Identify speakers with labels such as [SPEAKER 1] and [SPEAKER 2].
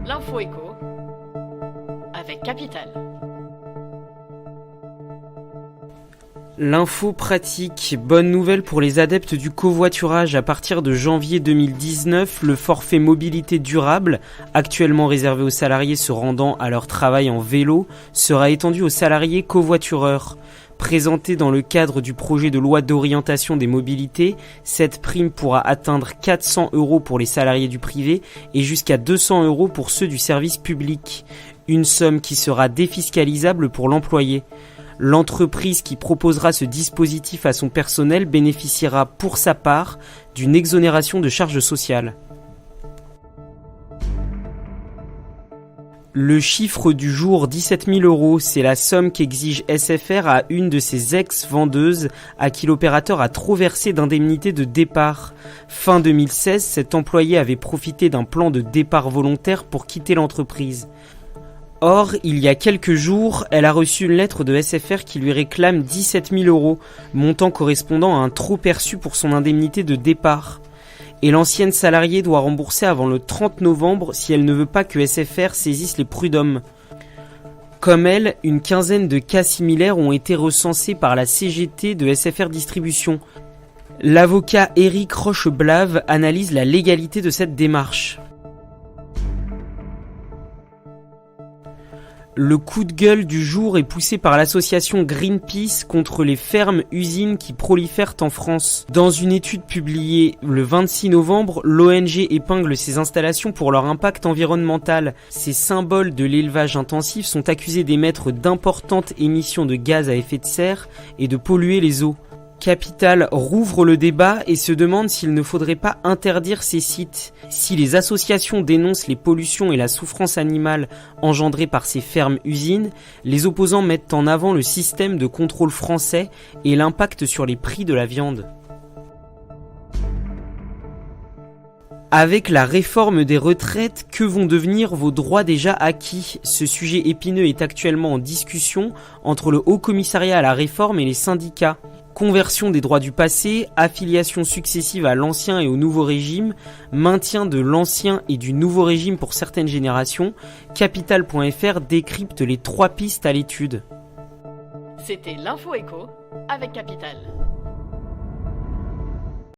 [SPEAKER 1] L'info éco avec Capital.
[SPEAKER 2] L'info pratique, bonne nouvelle pour les adeptes du covoiturage. À partir de janvier 2019, le forfait mobilité durable, actuellement réservé aux salariés se rendant à leur travail en vélo, sera étendu aux salariés covoitureurs. Présentée dans le cadre du projet de loi d'orientation des mobilités, cette prime pourra atteindre 400 € pour les salariés du privé et jusqu'à 200 € pour ceux du service public. Une somme qui sera défiscalisable pour l'employé. L'entreprise qui proposera ce dispositif à son personnel bénéficiera pour sa part d'une exonération de charges sociales. Le chiffre du jour, 17 000 €, c'est la somme qu'exige SFR à une de ses ex-vendeuses à qui l'opérateur a trop versé d'indemnité de départ. Fin 2016, cet employé avait profité d'un plan de départ volontaire pour quitter l'entreprise. Or, il y a quelques jours, elle a reçu une lettre de SFR qui lui réclame 17 000 €, montant correspondant à un trop perçu pour son indemnité de départ. Et l'ancienne salariée doit rembourser avant le 30 novembre si elle ne veut pas que SFR saisisse les prud'hommes. Comme elle, une quinzaine de cas similaires ont été recensés par la CGT de SFR Distribution. L'avocat Éric Rocheblave analyse la légalité de cette démarche. Le coup de gueule du jour est poussé par l'association Greenpeace contre les fermes-usines qui prolifèrent en France. Dans une étude publiée le 26 novembre, l'ONG épingle ces installations pour leur impact environnemental. Ces symboles de l'élevage intensif sont accusés d'émettre d'importantes émissions de gaz à effet de serre et de polluer les eaux. Capital rouvre le débat et se demande s'il ne faudrait pas interdire ces sites. Si les associations dénoncent les pollutions et la souffrance animale engendrées par ces fermes-usines, les opposants mettent en avant le système de contrôle français et l'impact sur les prix de la viande. Avec la réforme des retraites, que vont devenir vos droits déjà acquis ? Ce sujet épineux est actuellement en discussion entre le Haut Commissariat à la réforme et les syndicats. Conversion des droits du passé, affiliation successive à l'ancien et au nouveau régime, maintien de l'ancien et du nouveau régime pour certaines générations, Capital.fr décrypte les 3 pistes à l'étude.
[SPEAKER 1] C'était l'info éco avec Capital.